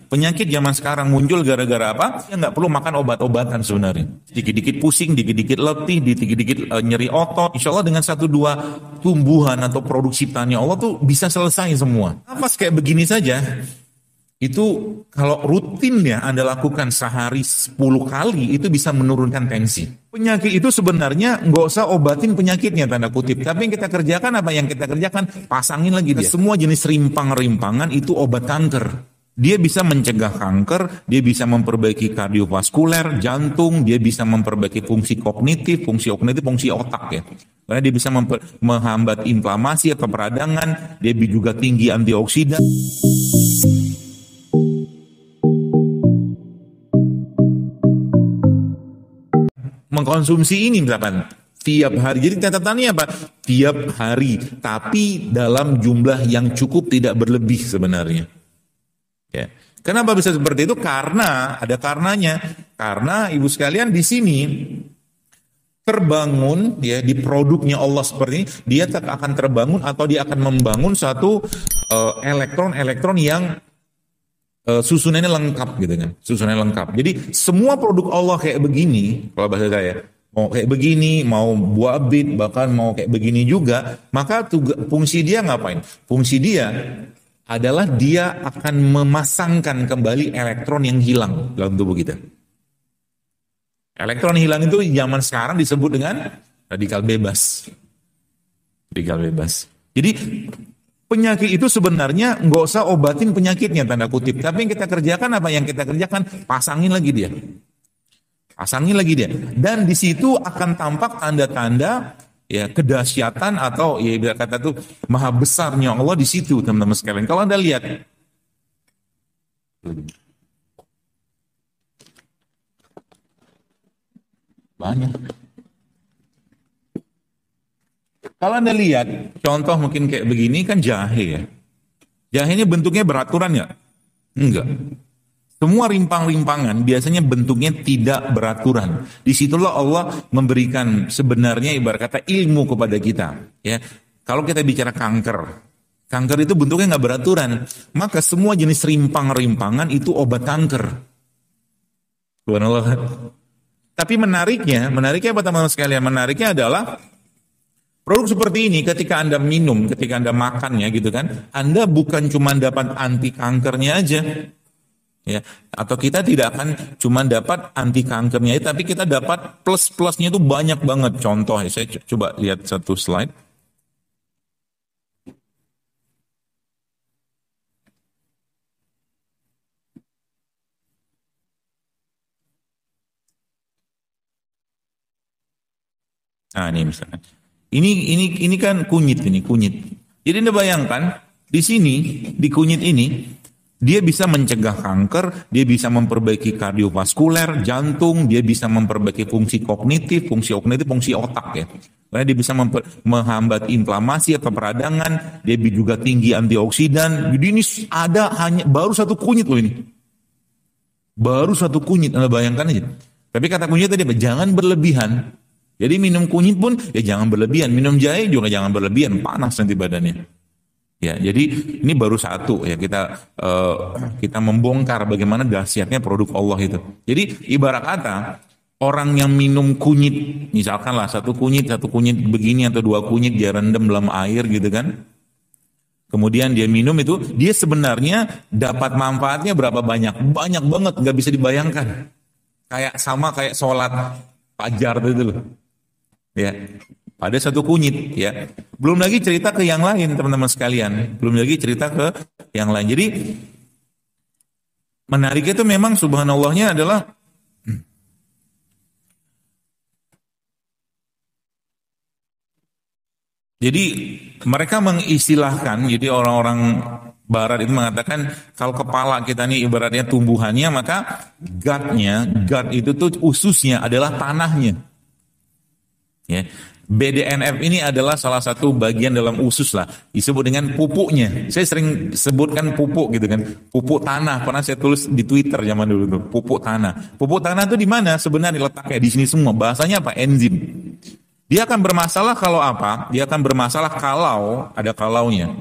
Penyakit zaman sekarang muncul gara-gara apa? Ya nggak perlu makan obat-obatan sebenarnya. Dikit-dikit pusing, dikit-dikit letih, dikit-dikit nyeri otot. Insya Allah dengan 1-2 tumbuhan atau produk ciptaannya Allah tuh bisa selesai semua. Nafas kayak begini saja, itu kalau rutin ya Anda lakukan sehari 10 kali, itu bisa menurunkan tensi. Penyakit itu sebenarnya nggak usah obatin penyakitnya, tanda kutip. Tapi yang kita kerjakan apa? Yang kita kerjakan, pasangin lagi dia. Semua jenis rimpang-rimpangan itu obat kanker. Dia bisa mencegah kanker, dia bisa memperbaiki kardiovaskuler, jantung, dia bisa memperbaiki fungsi kognitif, fungsi otak ya. Karena dia bisa menghambat inflamasi atau peradangan, dia juga tinggi antioksidan. Mengkonsumsi ini misalkan tiap hari. Jadi catatannya apa? Tiap hari, tapi dalam jumlah yang cukup, tidak berlebih sebenarnya. Ya. Kenapa bisa seperti itu? Karena ada karenanya. Karena ibu sekalian di sini terbangun ya di produknya Allah seperti ini, dia akan terbangun atau dia akan membangun satu elektron-elektron yang susunannya lengkap gitu kan. Susunannya lengkap. Jadi semua produk Allah kayak begini, kalau bahasa saya, mau kayak begini, mau buah bit, bahkan mau kayak begini juga, maka fungsi dia ngapain? Fungsi dia adalah dia akan memasangkan kembali elektron yang hilang dalam tubuh kita. Elektron hilang itu zaman sekarang disebut dengan radikal bebas. Radikal bebas. Jadi penyakit itu sebenarnya nggak usah obatin penyakitnya, tanda kutip. Tapi yang kita kerjakan apa? Yang kita kerjakan, pasangin lagi dia. Pasangin lagi dia. Dan di situ akan tampak tanda-tanda ya kedahsyatan atau ya ibarat kata tuh maha besarnya Allah di situ, teman-teman sekalian. Kalau Anda lihat banyak. Kalau Anda lihat contoh mungkin kayak begini kan jahe ya. Jahe ini bentuknya beraturan ya? Enggak. Semua rimpang-rimpangan biasanya bentuknya tidak beraturan. Disitulah Allah memberikan sebenarnya ibarat kata ilmu kepada kita. Ya, kalau kita bicara kanker itu bentuknya nggak beraturan. Maka semua jenis rimpang-rimpangan itu obat kanker. Subhanallah. Tapi menariknya apa teman-teman sekalian? Menariknya adalah produk seperti ini ketika Anda minum, ketika Anda makannya gitu kan, Anda bukan cuma dapat anti kankernya aja. Ya, atau kita tidak akan cuma dapat anti kankernya, tapi kita dapat plus-plusnya itu banyak banget. Contoh, saya coba lihat satu slide. Nah, ini misalkan. Ini kan kunyit. Jadi Anda bayangkan di sini di kunyit ini dia bisa mencegah kanker, dia bisa memperbaiki kardiovaskuler, jantung, dia bisa memperbaiki fungsi kognitif, fungsi otak ya. Karena dia bisa menghambat inflamasi atau peradangan, dia juga tinggi antioksidan. Jadi ini ada hanya baru satu kunyit loh ini. Baru satu kunyit, Anda bayangkan aja. Tapi kata kunyit tadi apa? Jangan berlebihan. Jadi minum kunyit pun ya jangan berlebihan, minum jahe juga jangan berlebihan, panas nanti badannya. Ya, jadi ini baru satu ya kita membongkar bagaimana dahsyatnya produk Allah itu. Jadi ibarat kata orang yang minum kunyit, misalkanlah satu kunyit begini atau 2 kunyit dia rendam dalam air gitu kan. Kemudian dia minum itu, dia sebenarnya dapat manfaatnya berapa banyak? Banyak banget, nggak bisa dibayangkan. Kayak sholat fajar itu loh. Ya. Pada satu kunyit ya. Belum lagi cerita ke yang lain teman-teman sekalian. Belum lagi cerita ke yang lain. Jadi menariknya itu memang subhanallahnya adalah jadi mereka mengistilahkan, jadi orang-orang barat itu mengatakan kalau kepala kita nih ibaratnya tumbuhannya, maka gut itu tuh ususnya adalah tanahnya. Ya. BDNF ini adalah salah satu bagian dalam usus lah, disebut dengan pupuknya. Saya sering sebutkan pupuk gitu kan, pupuk tanah. Pernah saya tulis di Twitter zaman dulu tuh, pupuk tanah. Pupuk tanah itu di mana? Sebenarnya letaknya di sini semua. Bahasanya apa? Enzim. Dia akan bermasalah kalau apa? Dia akan bermasalah kalau ada kalaunya.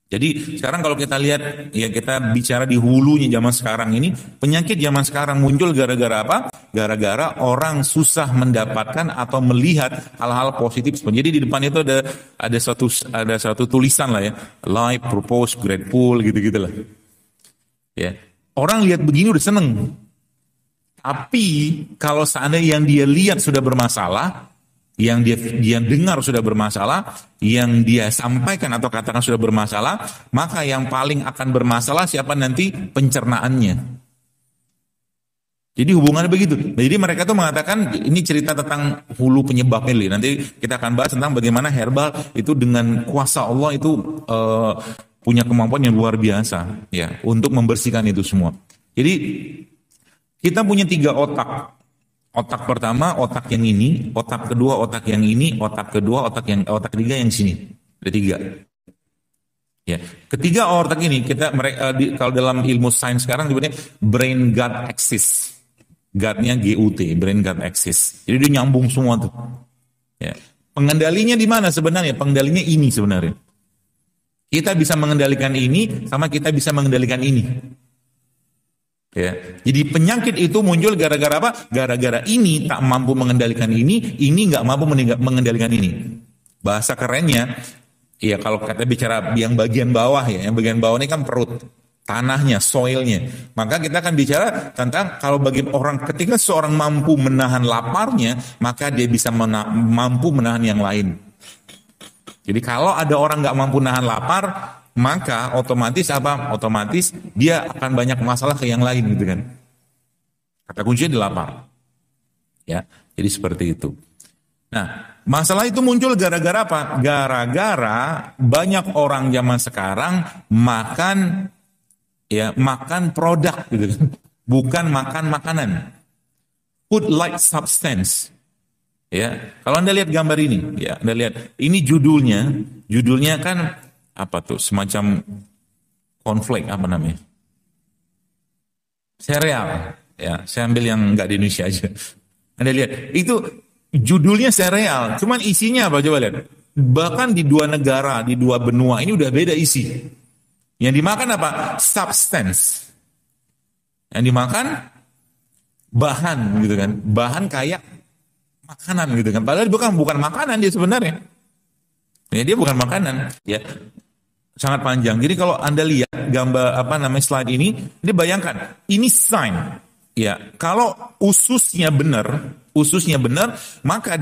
Jadi sekarang kalau kita lihat, ya kita bicara di hulunya zaman sekarang ini, penyakit zaman sekarang muncul gara-gara apa? Gara-gara orang susah mendapatkan atau melihat hal-hal positif. Jadi di depan itu ada satu tulisan lah ya, like, propose, grateful, gitu-gitu lah. Ya, orang lihat begini udah seneng. Tapi kalau seandainya yang dia lihat sudah bermasalah, yang dia dengar sudah bermasalah, yang dia sampaikan atau katakan sudah bermasalah, maka yang paling akan bermasalah siapa nanti? Pencernaannya. Jadi hubungannya begitu. Jadi mereka tuh mengatakan ini cerita tentang hulu penyebabnya. Nanti kita akan bahas tentang bagaimana herbal itu dengan kuasa Allah itu punya kemampuan yang luar biasa ya untuk membersihkan itu semua. Jadi kita punya 3 otak. Otak pertama, otak yang ini, otak kedua, otak yang ini, otak kedua, otak ketiga yang sini. Ada 3. Ya, ketiga otak ini kalau dalam ilmu sains sekarang disebutnya brain gut axis. Gut-nya GUT, brain gut axis. Jadi dia nyambung semua tuh. Ya. Pengendalinya di mana sebenarnya? Pengendalinya ini sebenarnya. Kita bisa mengendalikan ini sama kita bisa mengendalikan ini. Ya. Jadi penyakit itu muncul gara-gara apa? Gara-gara ini tak mampu mengendalikan ini nggak mampu mengendalikan ini. Bahasa kerennya, ya kalau kita bicara yang bagian bawah ya, yang bagian bawah ini kan perut, tanahnya, soilnya. Maka kita akan bicara tentang kalau bagi orang, ketika seorang mampu menahan laparnya, maka dia bisa mampu menahan yang lain. Jadi kalau ada orang nggak mampu nahan lapar, maka otomatis apa? Otomatis dia akan banyak masalah ke yang lain gitu kan. Kata kuncinya di lapar. Ya, jadi seperti itu. Nah, masalah itu muncul gara-gara apa? Gara-gara banyak orang zaman sekarang makan produk gitu kan. Bukan makan makanan. Food like substance. Ya, kalau Anda lihat gambar ini, ya, Anda lihat ini judulnya kan apa tuh, semacam cornflake apa namanya, sereal ya, saya ambil yang nggak di Indonesia aja. Anda lihat itu judulnya sereal, cuman isinya apa coba lihat, bahkan di 2 negara, di 2 benua ini udah beda isi. Yang dimakan apa? Substance. Yang dimakan bahan gitu kan, bahan kayak makanan gitu kan, padahal bukan makanan dia sebenarnya. Ya, dia bukan makanan ya. Sangat panjang. Jadi kalau Anda lihat gambar slide ini bayangkan ini sign. Ya, kalau ususnya benar, maka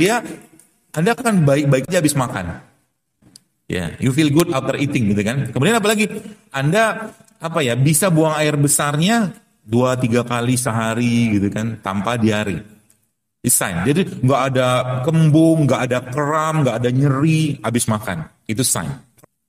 Anda akan baik-baik aja habis makan. Ya, you feel good after eating gitu kan. Kemudian apalagi Anda bisa buang air besarnya 2-3 kali sehari gitu kan tanpa diare. It's sign. Jadi nggak ada kembung, nggak ada kram, nggak ada nyeri habis makan. Itu sign.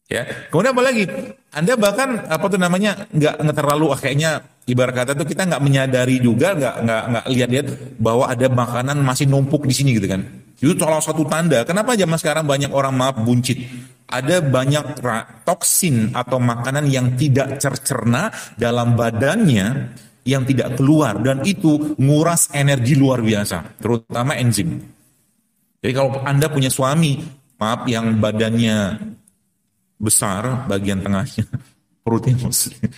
Ya, kemudian apa lagi? Anda bahkan nggak terlalu kayaknya ibarat kata tuh kita nggak menyadari juga, nggak lihat bahwa ada makanan masih numpuk di sini gitu kan. Itu salah satu tanda. Kenapa zaman sekarang banyak orang buncit? Ada banyak toksin atau makanan yang tidak tercerna dalam badannya yang tidak keluar dan itu nguras energi luar biasa, terutama enzim. Jadi kalau Anda punya suami, yang badannya besar bagian tengahnya, perutnya maksudnya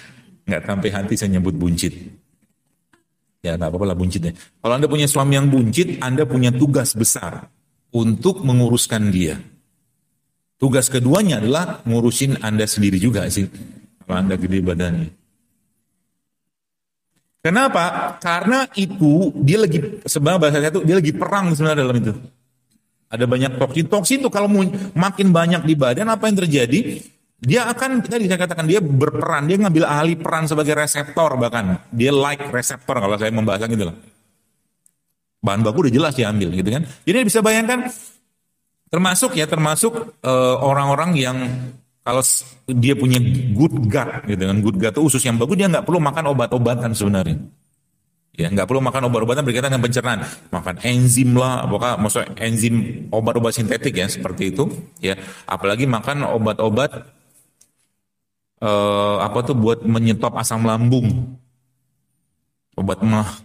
nggak sampai hati saya nyebut buncit ya, nggak apa-apa lah buncit ya. Kalau Anda punya suami yang buncit, Anda punya tugas besar untuk menguruskan dia. Tugas keduanya adalah ngurusin Anda sendiri juga sih kalau Anda gede badannya. Kenapa? Karena itu dia lagi, sebenarnya bahasa saya itu dia lagi perang sebenarnya dalam itu. Ada banyak toksin itu kalau makin banyak di badan, apa yang terjadi? Dia akan, tadi saya katakan dia berperan, dia ngambil alih peran sebagai reseptor, bahkan dia like reseptor kalau saya membahas gitu lah. Bahan baku udah jelas diambil gitu kan. Jadi bisa bayangkan termasuk orang-orang yang kalau dia punya good gut gitu kan, good gut itu usus yang bagus, dia nggak perlu makan obat-obatan sebenarnya. Ya, nggak perlu makan obat-obatan berkaitan dengan pencernaan, makan enzim lah, maksudnya enzim obat-obat sintetik ya seperti itu, ya. Apalagi makan obat-obat buat menyetop asam lambung, obat mah.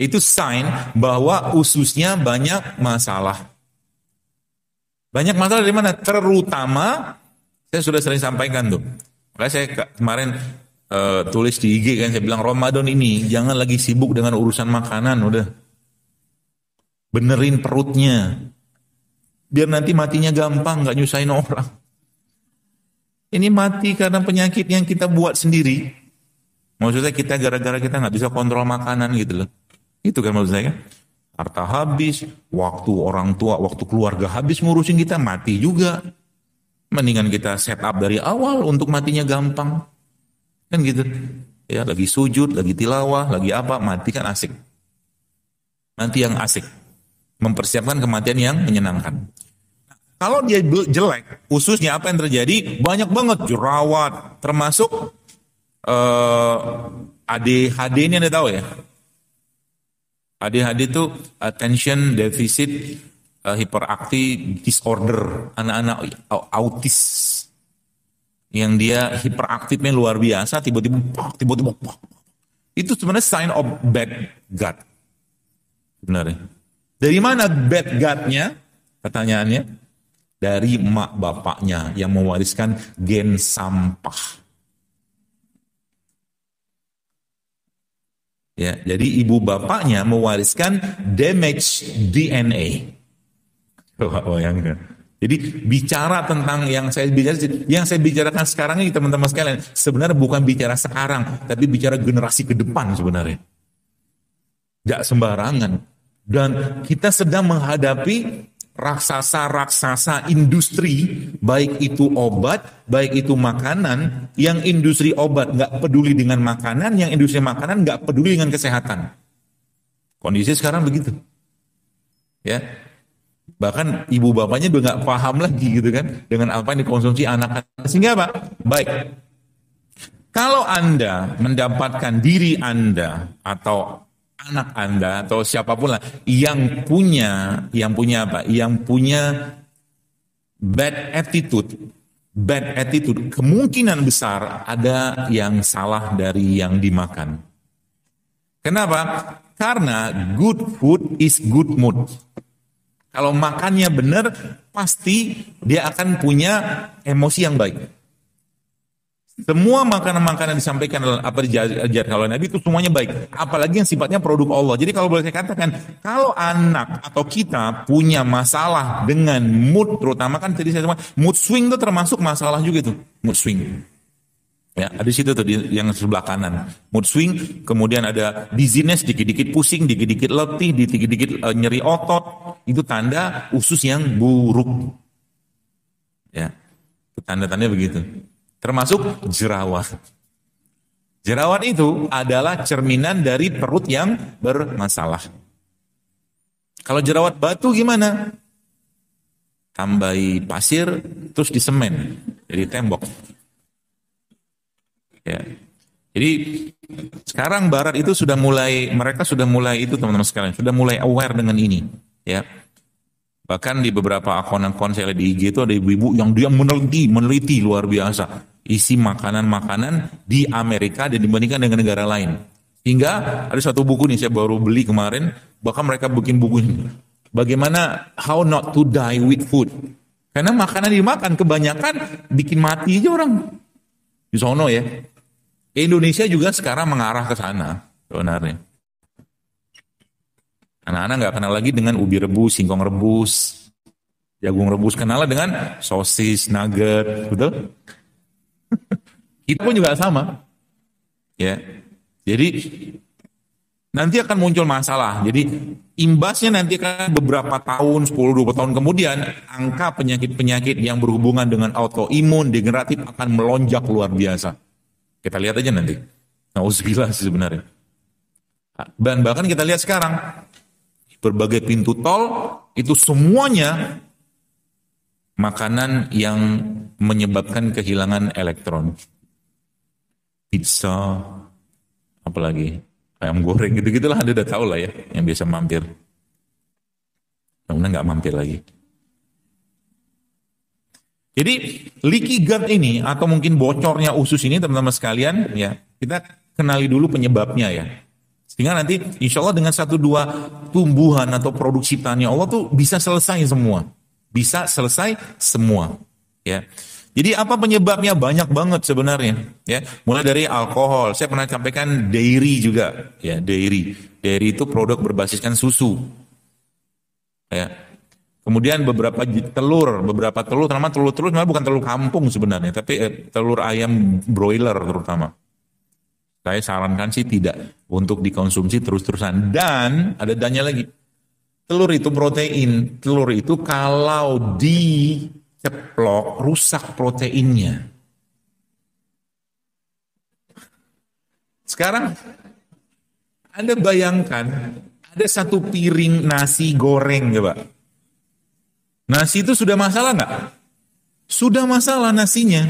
Itu sign bahwa ususnya banyak masalah. Banyak masalah dari mana? Terutama Saya sudah sering sampaikan tuh. Makanya saya kemarin tulis di IG kan, saya bilang Ramadan ini jangan lagi sibuk dengan urusan makanan, udah benerin perutnya. Biar nanti matinya gampang, nggak nyusahin orang. Ini mati karena penyakit yang kita buat sendiri. Maksudnya kita gara-gara kita nggak bisa kontrol makanan gitu loh. Itu kan maksud saya kan. Harta habis, waktu orang tua, waktu keluarga habis ngurusin kita, mati juga. Mendingan kita set up dari awal untuk matinya gampang. Kan gitu. Ya, lagi sujud, lagi tilawah, lagi apa, mati kan asik. Mati yang asik. Mempersiapkan kematian yang menyenangkan. Kalau dia jelek, khususnya apa yang terjadi? Banyak banget jerawat, termasuk ADHD ini Anda tahu ya? ADHD itu Attention Deficit Hyperactive Disorder, anak-anak autis yang dia hiperaktifnya luar biasa, tiba-tiba itu sebenarnya sign of bad gut. Sebenarnya. Dari mana bad gut-nya? Pertanyaannya. Dari emak bapaknya yang mewariskan gen sampah. Ya, jadi ibu bapaknya mewariskan damage DNA. Coba bayangkan. Jadi bicara tentang yang saya bicarakan sekarang ini teman-teman sekalian, sebenarnya bukan bicara sekarang, tapi bicara generasi ke depan sebenarnya. Tidak sembarangan. Dan kita sedang menghadapi raksasa-raksasa industri, baik itu obat, baik itu makanan. Yang industri obat nggak peduli dengan makanan, yang industri makanan nggak peduli dengan kesehatan. Kondisi sekarang begitu, ya. Bahkan ibu bapaknya udah nggak paham lagi gitu kan dengan apa yang dikonsumsi anak-anak. Sehingga apa? Baik. Kalau Anda mendapatkan diri Anda atau anak Anda atau siapapun lah yang punya apa? Yang punya bad attitude, kemungkinan besar ada yang salah dari yang dimakan. Kenapa? Karena good food is good mood. Kalau makannya benar, pasti dia akan punya emosi yang baik. Semua makanan-makanan disampaikan dalam apa diajarkan oleh Nabi itu semuanya baik. Apalagi yang sifatnya produk Allah. Jadi kalau boleh saya katakan, kalau anak atau kita punya masalah dengan mood, terutama kan tadi saya bilang, mood swing itu termasuk masalah juga itu. Mood swing. Ya, ada di situ tuh yang sebelah kanan. Mood swing, kemudian ada dizziness, dikit-dikit pusing, dikit-dikit letih, dikit-dikit nyeri otot. Itu tanda usus yang buruk. Ya, tanda-tandanya begitu. Termasuk jerawat. Jerawat itu adalah cerminan dari perut yang bermasalah. Kalau jerawat batu gimana? Tambahi pasir, terus disemen, jadi tembok. Ya. Jadi sekarang Barat itu mereka sudah mulai itu teman-teman sekalian, sudah mulai aware dengan ini. Ya. Bahkan di beberapa akun-akun saya lihat di IG itu ada ibu-ibu yang dia meneliti luar biasa isi makanan-makanan di Amerika dan dibandingkan dengan negara lain. Hingga ada satu buku nih saya baru beli kemarin, bahkan mereka bikin buku ini. Bagaimana how not to die with food. Karena makanan dimakan kebanyakan bikin mati aja orang. Di sono ya. Indonesia juga sekarang mengarah ke sana sebenarnya. Anak-anak nggak kenal lagi dengan ubi rebus, singkong rebus, jagung rebus. Kenal dengan sosis, nugget, betul? Kita pun juga sama. Ya. Jadi nanti akan muncul masalah. Jadi imbasnya nanti akan beberapa tahun, 10-20 tahun kemudian, angka penyakit-penyakit yang berhubungan dengan autoimun, degeneratif akan melonjak luar biasa. Kita lihat aja nanti. Nauzubillah sebenarnya. Dan bahkan kita lihat sekarang, berbagai pintu tol itu semuanya makanan yang menyebabkan kehilangan elektron. Pizza, apalagi ayam goreng gitu-gitulah, Anda udah tahu lah ya yang biasa mampir. Mudah-mudahan nggak mampir lagi. Jadi leaky gut ini atau mungkin bocornya usus ini teman-teman sekalian ya, kita kenali dulu penyebabnya ya. Sehingga nanti insya Allah dengan 1-2 tumbuhan atau produk ciptaannya Allah tuh bisa selesai semua. Bisa selesai semua. Ya. Jadi apa penyebabnya? Banyak banget sebenarnya. Ya, mulai dari alkohol. Saya pernah sampaikan dairy juga. Ya, dairy. Dairy itu produk berbasiskan susu. Ya. Kemudian beberapa telur, terutama telur-telur sebenarnya bukan telur kampung sebenarnya, tapi telur ayam broiler terutama. Saya sarankan sih tidak untuk dikonsumsi terus-terusan. Dan ada dannya lagi. Telur itu protein. Telur itu kalau diceplok rusak proteinnya. Sekarang Anda bayangkan ada satu piring nasi goreng coba. Nasi itu sudah masalah nggak? Sudah masalah nasinya.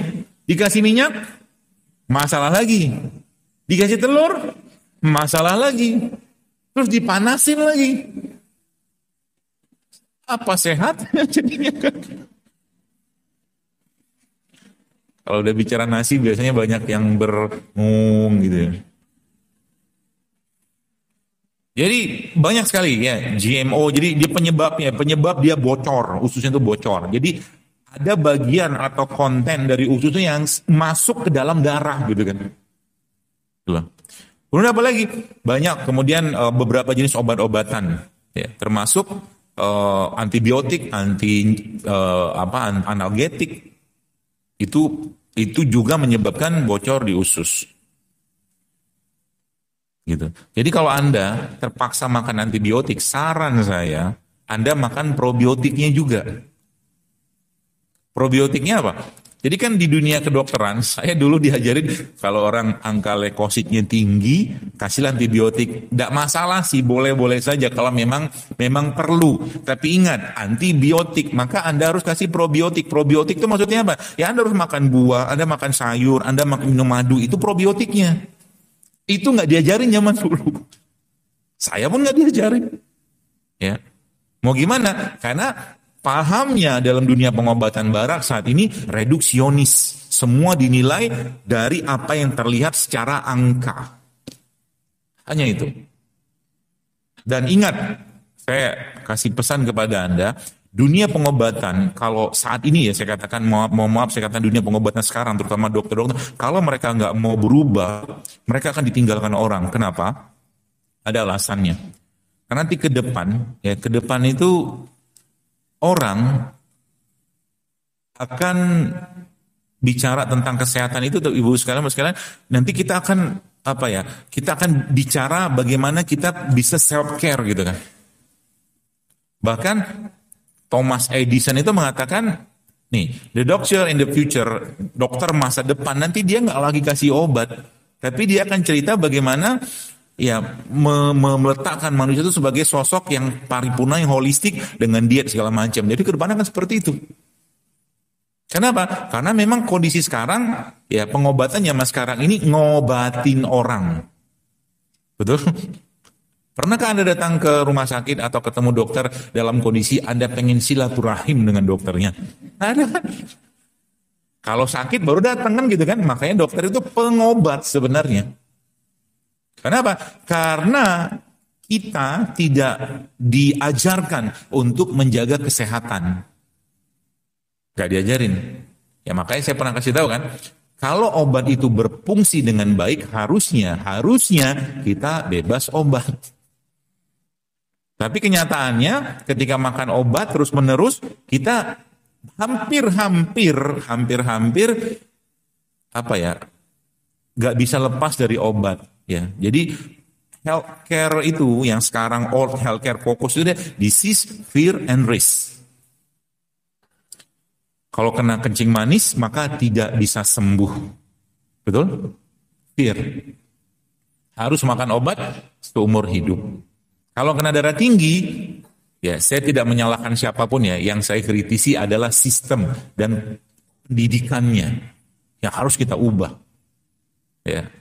Dikasih minyak, masalah lagi. Dikasih telur, masalah lagi. Terus dipanasin lagi. Apa sehat? Jadinya kan. Kalau udah bicara nasi biasanya banyak yang berengung gitu ya. Jadi banyak sekali ya GMO. Jadi dia penyebab dia bocor, ususnya itu bocor. Jadi ada bagian atau konten dari ususnya yang masuk ke dalam darah gitu kan. Kemudian apa lagi? Banyak kemudian beberapa jenis obat-obatan, ya, termasuk antibiotik, analgetik itu juga menyebabkan bocor di usus. Gitu. Jadi kalau Anda terpaksa makan antibiotik, saran saya Anda makan probiotiknya juga. Probiotiknya apa? Jadi kan di dunia kedokteran, saya dulu diajarin kalau orang angka leukositnya tinggi, kasih antibiotik. Tidak masalah sih, boleh-boleh saja kalau memang perlu. Tapi ingat, antibiotik, maka Anda harus kasih probiotik. Probiotik itu maksudnya apa? Ya Anda harus makan buah, Anda makan sayur, Anda minum madu, itu probiotiknya. Itu nggak diajarin zaman dulu. Saya pun nggak diajarin. Ya, mau gimana? Karena pahamnya dalam dunia pengobatan barat saat ini reduksionis. Semua dinilai dari apa yang terlihat secara angka. Hanya itu. Dan ingat, saya kasih pesan kepada Anda, dunia pengobatan, kalau saat ini ya saya katakan, maaf saya katakan dunia pengobatan sekarang, terutama dokter-dokter, kalau mereka nggak mau berubah, mereka akan ditinggalkan orang. Kenapa? Ada alasannya. Karena nanti ke depan itu orang akan bicara tentang kesehatan itu, ibu sekalian, nanti kita akan kita akan bicara bagaimana kita bisa self care gitu kan. Bahkan Thomas Edison itu mengatakan, nih, the doctor in the future, dokter masa depan, nanti dia nggak lagi kasih obat, tapi dia akan cerita bagaimana ya meletakkan manusia itu sebagai sosok yang paripurna, yang holistik dengan diet segala macam. Jadi ke depan akan seperti itu. Kenapa? Karena memang kondisi sekarang, ya pengobatan zaman sekarang ini ngobatin orang. Betul? Pernahkah Anda datang ke rumah sakit atau ketemu dokter dalam kondisi Anda pengen silaturahim dengan dokternya? Ada kan? Kalau sakit baru datang kan gitu kan? Makanya dokter itu pengobat sebenarnya. Kenapa? Karena kita tidak diajarkan untuk menjaga kesehatan. Gak diajarin. Ya makanya saya pernah kasih tahu kan, kalau obat itu berfungsi dengan baik, harusnya kita bebas obat. Tapi kenyataannya ketika makan obat terus-menerus, kita hampir gak bisa lepas dari obat. Ya, jadi healthcare itu yang sekarang old healthcare fokus itu disease, fear, and risk. Kalau kena kencing manis maka tidak bisa sembuh, betul? Fear, harus makan obat seumur hidup. Kalau kena darah tinggi, ya saya tidak menyalahkan siapapun ya. Yang saya kritisi adalah sistem dan pendidikannya yang harus kita ubah. Ya.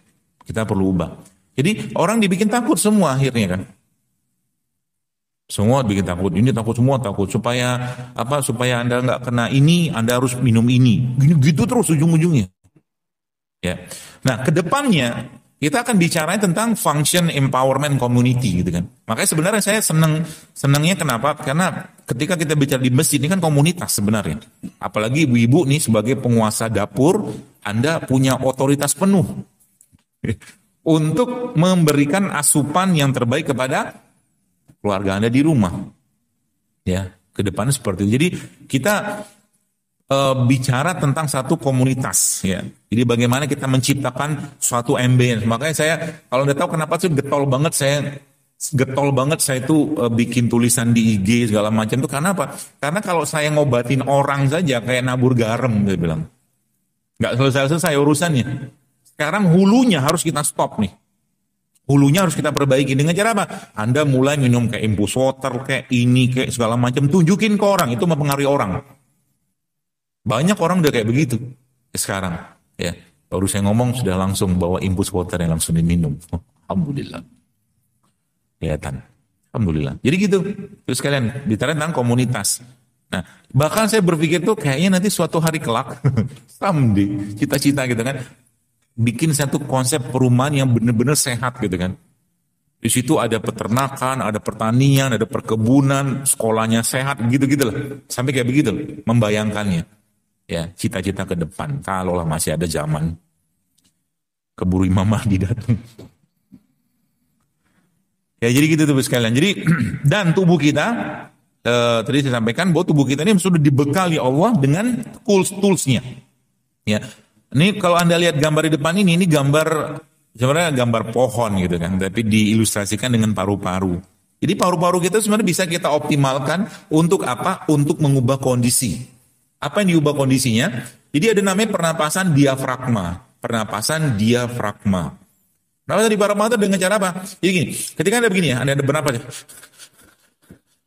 Kita perlu ubah. Jadi orang dibikin takut semua akhirnya kan. Semua bikin takut. Ini takut, semua takut. Supaya Anda nggak kena ini, Anda harus minum ini. Gitu terus ujung-ujungnya. Ya. Nah, kedepannya kita akan bicara tentang function empowerment community gitu kan. Makanya sebenarnya saya senangnya kenapa? Karena ketika kita bicara di masjid ini kan komunitas sebenarnya. Apalagi ibu-ibu nih sebagai penguasa dapur, Anda punya otoritas penuh untuk memberikan asupan yang terbaik kepada keluarga Anda di rumah. Ya, ke depan seperti itu. Jadi kita bicara tentang satu komunitas ya. Jadi bagaimana kita menciptakan suatu ambience. Makanya saya kalau Anda tahu kenapa sih getol banget saya itu bikin tulisan di IG segala macam itu karena apa? Karena kalau saya ngobatin orang saja kayak nabur garam dia bilang. Nggak selesai urusannya. Sekarang hulunya harus kita stop nih. Hulunya harus kita perbaiki dengan cara apa? Anda mulai minum kayak infus water kayak ini kayak segala macam, tunjukin ke orang, itu mempengaruhi orang. Banyak orang udah kayak begitu sekarang, ya. Baru saya ngomong sudah langsung bawa infus water yang langsung diminum. Alhamdulillah. Kelihatan. Alhamdulillah. Jadi gitu. Terus kalian bicara tentang komunitas. Nah, bahkan saya berpikir tuh kayaknya nanti suatu hari kelak, someday, cita-cita gitu kan, bikin satu konsep perumahan yang benar-benar sehat gitu kan. Di situ ada peternakan, ada pertanian, ada perkebunan, sekolahnya sehat, gitu-gitu lah. Sampai kayak begitu, membayangkannya. Ya, cita-cita ke depan. Kalaulah masih ada zaman. Keburu Imam Mahdi datang. Ya, jadi gitu tuh sekalian. Jadi, dan tubuh kita, tadi saya sampaikan bahwa tubuh kita ini sudah dibekali Allah dengan tools-toolsnya. Ya, ini kalau Anda lihat gambar di depan ini gambar, sebenarnya gambar pohon gitu kan. Tapi diilustrasikan dengan paru-paru. Jadi paru-paru kita sebenarnya bisa kita optimalkan untuk apa? Untuk mengubah kondisi. Apa yang diubah kondisinya? Jadi ada namanya pernapasan diafragma. Pernapasan diafragma. Pernapasan diafragma itu dengan cara apa? Jadi gini, ketika Anda begini ya, Anda bernapas.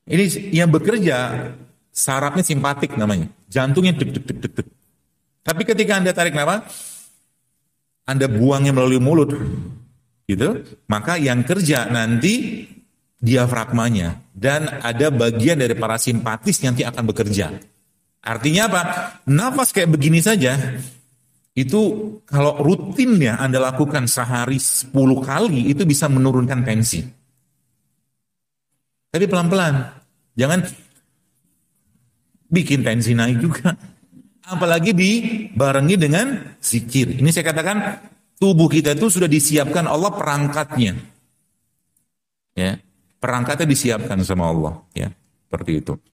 Ini yang bekerja, sarafnya simpatik namanya. Jantungnya deg. Tapi ketika Anda tarik nafas, Anda buangnya melalui mulut. Gitu, maka yang kerja nanti diafragmanya. Dan ada bagian dari parasimpatis yang nanti akan bekerja. Artinya apa? Nafas kayak begini saja, itu kalau rutin ya Anda lakukan sehari 10 kali, itu bisa menurunkan tensi. Tapi pelan-pelan, jangan bikin tensi naik juga. Apalagi dibarengi dengan zikir. Ini saya katakan, tubuh kita itu sudah disiapkan Allah perangkatnya. Ya, perangkatnya disiapkan sama Allah. Ya, seperti itu.